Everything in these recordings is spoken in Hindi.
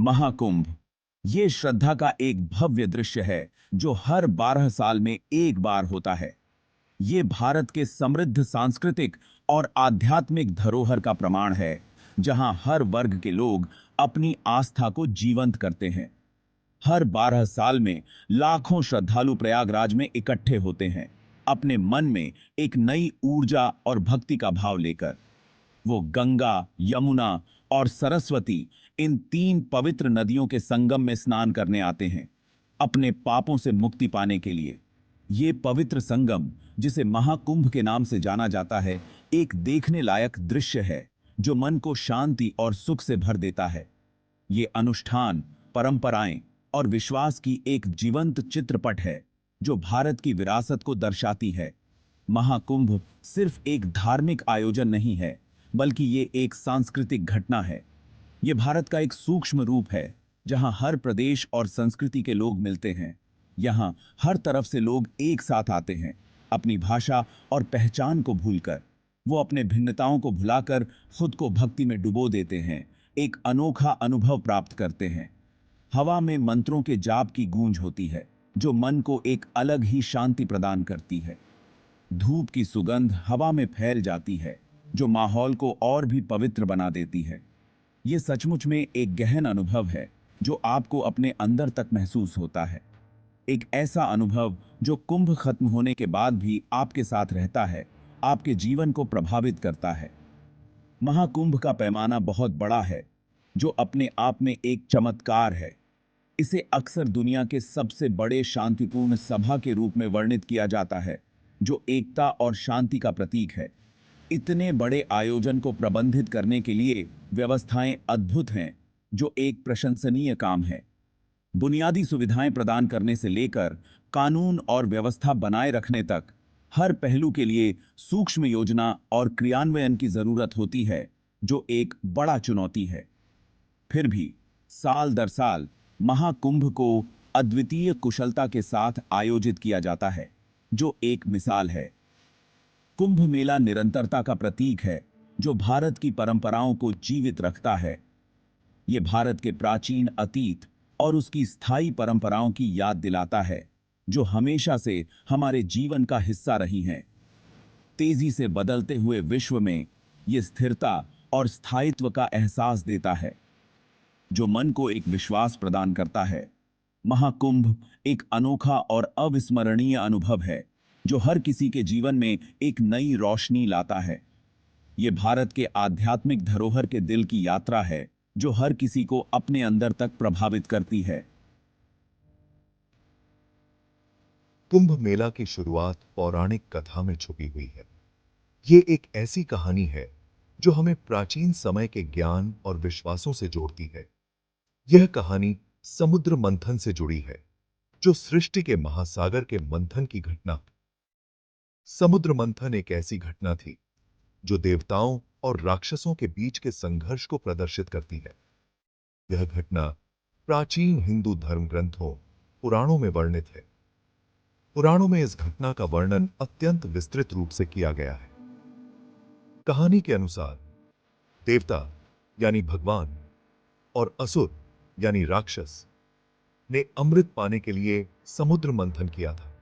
महाकुंभ ये श्रद्धा का एक भव्य दृश्य है जो हर 12 साल में एक बार होता है। ये भारत के समृद्ध सांस्कृतिक और आध्यात्मिक धरोहर का प्रमाण है, जहां हर वर्ग के लोग अपनी आस्था को जीवंत करते हैं। हर 12 साल में लाखों श्रद्धालु प्रयागराज में इकट्ठे होते हैं, अपने मन में एक नई ऊर्जा और भक्ति का भाव लेकर। वो गंगा, यमुना और सरस्वती, इन तीन पवित्र नदियों के संगम में स्नान करने आते हैं, अपने पापों से मुक्ति पाने के लिए। ये पवित्र संगम, जिसे महाकुंभ के नाम से जाना जाता है, एक देखने लायक दृश्य है जो मन को शांति और सुख से भर देता है। ये अनुष्ठान, परंपराएं और विश्वास की एक जीवंत चित्रपट है जो भारत की विरासत को दर्शाती है। महाकुंभ सिर्फ एक धार्मिक आयोजन नहीं है, बल्कि ये एक सांस्कृतिक घटना है। ये भारत का एक सूक्ष्म रूप है, जहां हर प्रदेश और संस्कृति के लोग मिलते हैं। यहाँ हर तरफ से लोग एक साथ आते हैं, अपनी भाषा और पहचान को भूलकर। वो अपने भिन्नताओं को भुलाकर खुद को भक्ति में डुबो देते हैं, एक अनोखा अनुभव प्राप्त करते हैं। हवा में मंत्रों के जाप की गूंज होती है, जो मन को एक अलग ही शांति प्रदान करती है। धूप की सुगंध हवा में फैल जाती है, जो माहौल को और भी पवित्र बना देती है। ये सचमुच में एक गहन अनुभव है जो आपको अपने अंदर तक महसूस होता है। एक ऐसा अनुभव जो कुंभ खत्म होने के बाद भी आपके साथ रहता है, आपके जीवन को प्रभावित करता है। महाकुंभ का पैमाना बहुत बड़ा है, जो अपने आप में एक चमत्कार है। इसे अक्सर दुनिया के सबसे बड़े शांतिपूर्ण सभा के रूप में वर्णित किया जाता है, जो एकता और शांति का प्रतीक है। इतने बड़े आयोजन को प्रबंधित करने के लिए व्यवस्थाएं अद्भुत हैं, जो एक प्रशंसनीय काम है। बुनियादी सुविधाएं प्रदान करने से लेकर कानून और व्यवस्था बनाए रखने तक, हर पहलू के लिए सूक्ष्म योजना और क्रियान्वयन की जरूरत होती है, जो एक बड़ा चुनौती है। फिर भी साल दर साल महाकुंभ को अद्वितीय कुशलता के साथ आयोजित किया जाता है, जो एक मिसाल है। कुंभ मेला निरंतरता का प्रतीक है, जो भारत की परंपराओं को जीवित रखता है। ये भारत के प्राचीन अतीत और उसकी स्थायी परंपराओं की याद दिलाता है, जो हमेशा से हमारे जीवन का हिस्सा रही हैं। तेजी से बदलते हुए विश्व में ये स्थिरता और स्थायित्व का एहसास देता है, जो मन को एक विश्वास प्रदान करता है। महाकुंभ एक अनोखा और अविस्मरणीय अनुभव है, जो हर किसी के जीवन में एक नई रोशनी लाता है। ये भारत के आध्यात्मिक धरोहर के दिल की यात्रा है, जो हर किसी को अपने अंदर तक प्रभावित करती है। कुंभ मेला की शुरुआत पौराणिक कथा में छुपी हुई है। ये एक ऐसी कहानी है जो हमें प्राचीन समय के ज्ञान और विश्वासों से जोड़ती है। यह कहानी समुद्र मंथन से जुड़ी है, जो सृष्टि के महासागर के मंथन की घटना। समुद्र मंथन एक ऐसी घटना थी जो देवताओं और राक्षसों के बीच के संघर्ष को प्रदर्शित करती है। यह घटना प्राचीन हिंदू धर्म ग्रंथों, पुराणों में वर्णित है। पुराणों में इस घटना का वर्णन अत्यंत विस्तृत रूप से किया गया है। कहानी के अनुसार देवता यानी भगवान और असुर यानी राक्षस ने अमृत पाने के लिए समुद्र मंथन किया था।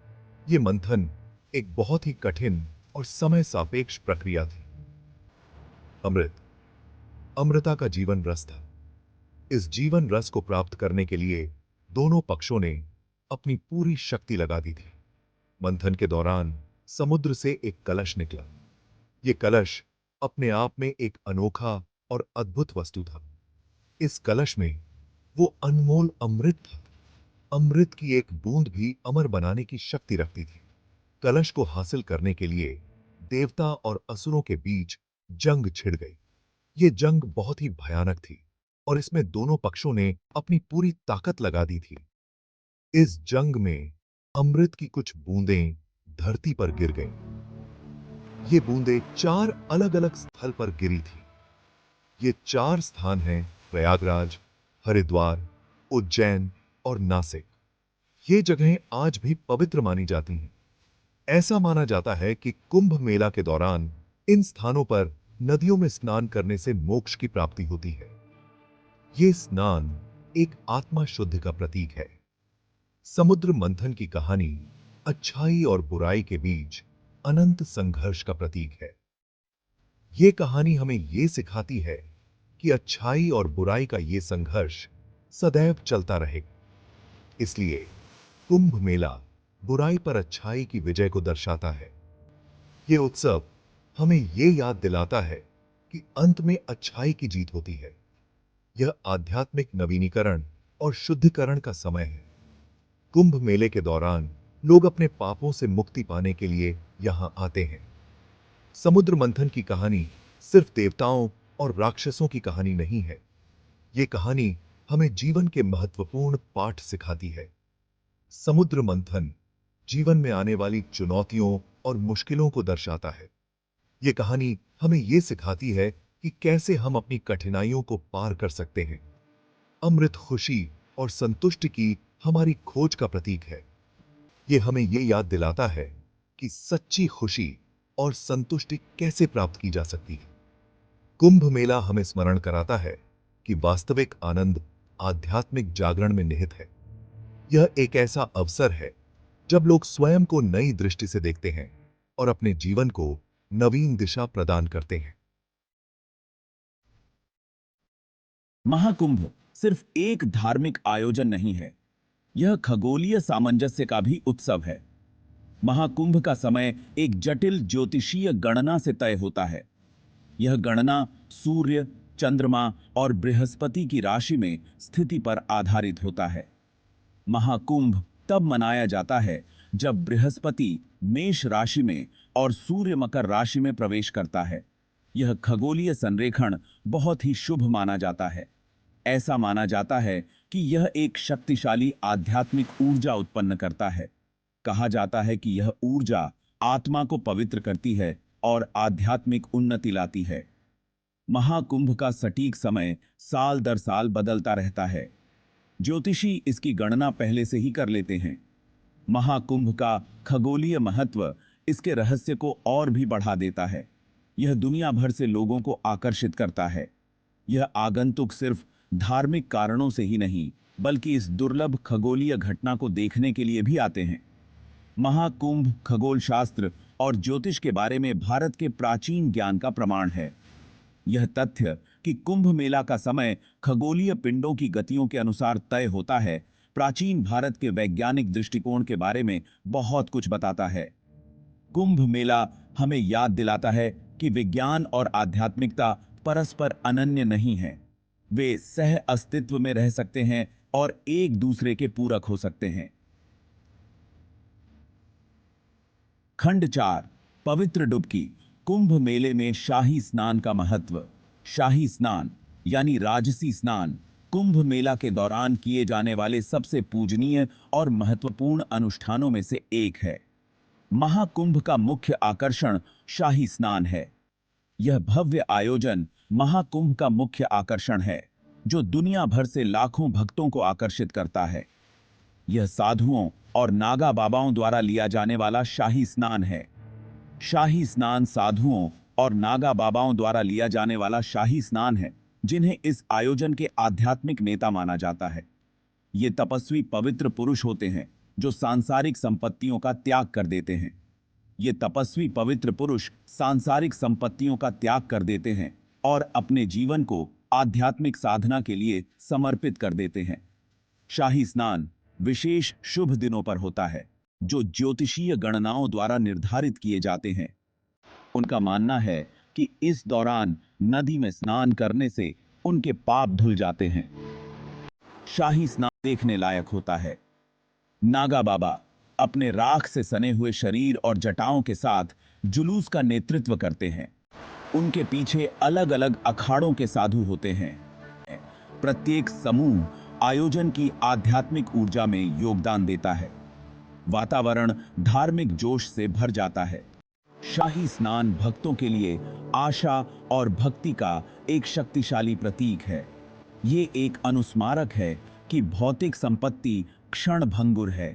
यह मंथन एक बहुत ही कठिन और समय सापेक्ष प्रक्रिया थी। अमृत अमृता का जीवन रस था। इस जीवन रस को प्राप्त करने के लिए दोनों पक्षों ने अपनी पूरी शक्ति लगा दी थी। मंथन के दौरान समुद्र से एक कलश निकला। यह कलश अपने आप में एक अनोखा और अद्भुत वस्तु था। इस कलश में वो अनमोल अमृत था। अमृत की एक बूंद भी अमर बनाने की शक्ति रखती थी। कलश को हासिल करने के लिए देवता और असुरों के बीच जंग छिड़ गई। यह जंग बहुत ही भयानक थी और इसमें दोनों पक्षों ने अपनी पूरी ताकत लगा दी थी। इस जंग में अमृत की कुछ बूंदें धरती पर गिर गईं। ये बूंदें 4 अलग-अलग स्थल पर गिरी थी। ये 4 स्थान हैं प्रयागराज, हरिद्वार, उज्जैन और नासिक। ये जगहें आज भी पवित्र मानी जाती हैं। ऐसा माना जाता है कि कुंभ मेला के दौरान इन स्थानों पर नदियों में स्नान करने से मोक्ष की प्राप्ति होती है। ये स्नान एक आत्मा शुद्ध का प्रतीक है। समुद्र मंथन की कहानी अच्छाई और बुराई के बीच अनंत संघर्ष का प्रतीक है। यह कहानी हमें यह सिखाती है कि अच्छाई और बुराई का यह संघर्ष सदैव चलता रहे। इसलिए कुंभ मेला बुराई पर अच्छाई की विजय को दर्शाता है। यह उत्सव हमें यह याद दिलाता है कि अंत में अच्छाई की जीत होती है। यह आध्यात्मिक नवीनीकरण और शुद्धिकरण का समय है। कुंभ मेले के दौरान लोग अपने पापों से मुक्ति पाने के लिए यहां आते हैं। समुद्र मंथन की कहानी सिर्फ देवताओं और राक्षसों की कहानी नहीं है। यह कहानी हमें जीवन के महत्वपूर्ण पाठ सिखाती है। समुद्र मंथन जीवन में आने वाली चुनौतियों और मुश्किलों को दर्शाता है। यह कहानी हमें यह सिखाती है कि कैसे हम अपनी कठिनाइयों को पार कर सकते हैं। अमृत खुशी और संतुष्टि की हमारी खोज का प्रतीक है। यह हमें यह याद दिलाता है कि सच्ची खुशी और संतुष्टि कैसे प्राप्त की जा सकती है। कुंभ मेला हमें स्मरण कराता है कि वास्तविक आनंद आध्यात्मिक जागरण में निहित है। यह एक ऐसा अवसर है जब लोग स्वयं को नई दृष्टि से देखते हैं और अपने जीवन को नवीन दिशा प्रदान करते हैं। महाकुंभ सिर्फ एक धार्मिक आयोजन नहीं है, यह खगोलीय सामंजस्य का भी उत्सव है। महाकुंभ का समय एक जटिल ज्योतिषीय गणना से तय होता है। यह गणना सूर्य, चंद्रमा और बृहस्पति की राशि में स्थिति पर आधारित होता है। महाकुंभ तब मनाया जाता है जब बृहस्पति मेष राशि में और सूर्य मकर राशि में प्रवेश करता है। यह खगोलीय संरेखण बहुत ही शुभ माना जाता है। ऐसा माना जाता है कि यह एक शक्तिशाली आध्यात्मिक ऊर्जा उत्पन्न करता है। कहा जाता है कि यह ऊर्जा आत्मा को पवित्र करती है और आध्यात्मिक उन्नति लाती है। महाकुंभ का सटीक समय साल दर साल बदलता रहता है। ज्योतिषी इसकी गणना पहले से ही कर लेते हैं। महाकुंभ का खगोलीय महत्व इसके रहस्य को और भी बढ़ा देता है। यह दुनिया भर से लोगों को आकर्षित करता है। यह आगंतुक सिर्फ धार्मिक कारणों से ही नहीं, बल्कि इस दुर्लभ खगोलीय घटना को देखने के लिए भी आते हैं। महाकुंभ खगोल शास्त्र और ज्योतिष के बारे में भारत के प्राचीन ज्ञान का प्रमाण है। यह तथ्य कि कुंभ मेला का समय खगोलीय पिंडों की गतियों के अनुसार तय होता है, प्राचीन भारत के वैज्ञानिक दृष्टिकोण के बारे में बहुत कुछ बताता है। कुंभ मेला हमें याद दिलाता है कि विज्ञान और आध्यात्मिकता परस्पर अनन्य नहीं है। वे सह अस्तित्व में रह सकते हैं और एक दूसरे के पूरक हो सकते हैं। खंड 4 पवित्र डुबकी। कुंभ मेले में शाही स्नान का महत्व। शाही स्नान यानी राजसी स्नान कुंभ मेला के दौरान किए जाने वाले सबसे पूजनीय और महत्वपूर्ण अनुष्ठानों में से एक है। महाकुंभ का मुख्य आकर्षण शाही स्नान है। यह भव्य आयोजन महाकुंभ का मुख्य आकर्षण है, जो दुनिया भर से लाखों भक्तों को आकर्षित करता है। यह साधुओं और नागा बाबाओं द्वारा लिया जाने वाला शाही स्नान है। शाही स्नान साधुओं और नागा बाबाओं द्वारा लिया जाने वाला शाही स्नान है, जिन्हें इस आयोजन के आध्यात्मिक नेता माना जाता है। ये तपस्वी पवित्र पुरुष होते हैं जो सांसारिक संपत्तियों का त्याग कर देते हैं। ये तपस्वी पवित्र पुरुष सांसारिक संपत्तियों का त्याग कर देते हैं और अपने जीवन को आध्यात्मिक साधना के लिए समर्पित कर देते हैं। शाही स्नान विशेष शुभ दिनों पर होता है, जो ज्योतिषीय गणनाओं द्वारा निर्धारित किए जाते हैं। उनका मानना है कि इस दौरान नदी में स्नान करने से उनके पाप धुल जाते हैं। शाही स्नान देखने लायक होता है। नागा बाबा अपने राख से सने हुए शरीर और जटाओं के साथ जुलूस का नेतृत्व करते हैं। उनके पीछे अलग अलग अखाड़ों के साधु होते हैं। प्रत्येक समूह आयोजन की आध्यात्मिक ऊर्जा में योगदान देता है। वातावरण धार्मिक जोश से भर जाता है। शाही स्नान भक्तों के लिए आशा और भक्ति का एक शक्तिशाली प्रतीक है। ये एक अनुस्मारक है कि भौतिक संपत्ति क्षण भंगुर है।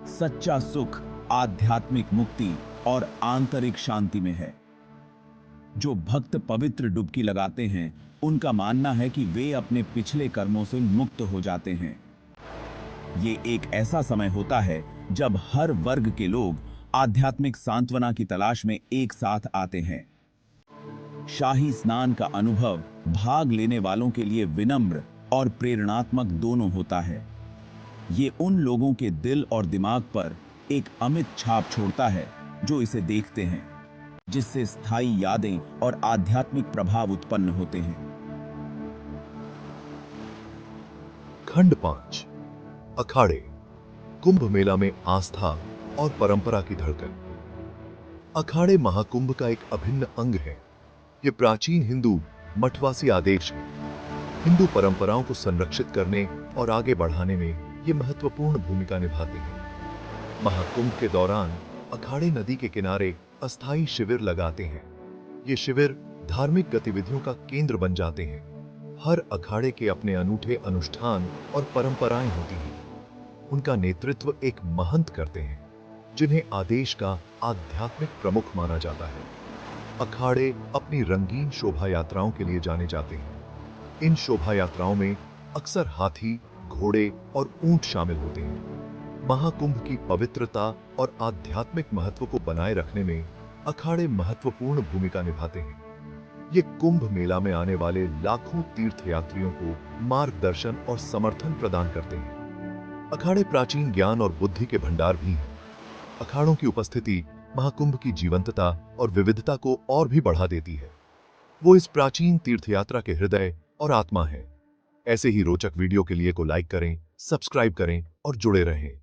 सच्चा सुख आध्यात्मिक मुक्ति और आंतरिक शांति में है। जो भक्त पवित्र डुबकी लगाते हैं, उनका मानना है कि वे अपने पिछले कर्मों से मुक्त हो जाते हैं। ये एक ऐसा समय होता है जब हर वर्ग के लोग आध्यात्मिक सांत्वना की तलाश में एक साथ आते हैं। शाही स्नान का अनुभव भाग लेने वालों के लिए विनम्र और प्रेरणात्मक दोनों होता है। ये उन लोगों के दिल और दिमाग पर एक अमिट छाप छोड़ता है जो इसे देखते हैं, जिससे स्थायी यादें और आध्यात्मिक प्रभाव उत्पन्न होते हैं। खंड 5 अखाड़े, कुंभ मेला में आस्था और परंपरा की धड़कन। अखाड़े महाकुंभ का एक अभिन्न अंग है। ये प्राचीन हिंदू मठवासी आदेश है। हिंदू परंपराओं को संरक्षित करने और आगे बढ़ाने में ये महत्वपूर्ण भूमिका निभाते हैं। महाकुंभ के दौरान अखाड़े नदी के किनारे अस्थायी शिविर लगाते हैं। ये शिविर धार्मिक गतिविधियों का केंद्र बन जाते हैं। हर अखाड़े के अपने अनूठे अनुष्ठान और परंपराएं होती हैं। उनका नेतृत्व एक महंत करते हैं, जिन्हें आदेश का आध्यात्मिक प्रमुख माना जाता है। अखाड़े अपनी रंगीन शोभा यात्राओं के लिए जाने जाते हैं। इन शोभा यात्राओं में अक्सर हाथी, घोड़े और ऊंट शामिल होते हैं। महाकुंभ की पवित्रता और आध्यात्मिक महत्व को बनाए रखने में अखाड़े महत्वपूर्ण भूमिका निभाते हैं। ये कुंभ मेला में आने वाले लाखों तीर्थयात्रियों को मार्गदर्शन और समर्थन प्रदान करते हैं। अखाड़े प्राचीन ज्ञान और बुद्धि के भंडार भी हैं। अखाड़ों की उपस्थिति महाकुंभ की जीवंतता और विविधता को और भी बढ़ा देती है। वो इस प्राचीन तीर्थयात्रा के हृदय और आत्मा है। ऐसे ही रोचक वीडियो के लिए को लाइक करें, सब्सक्राइब करें और जुड़े रहें।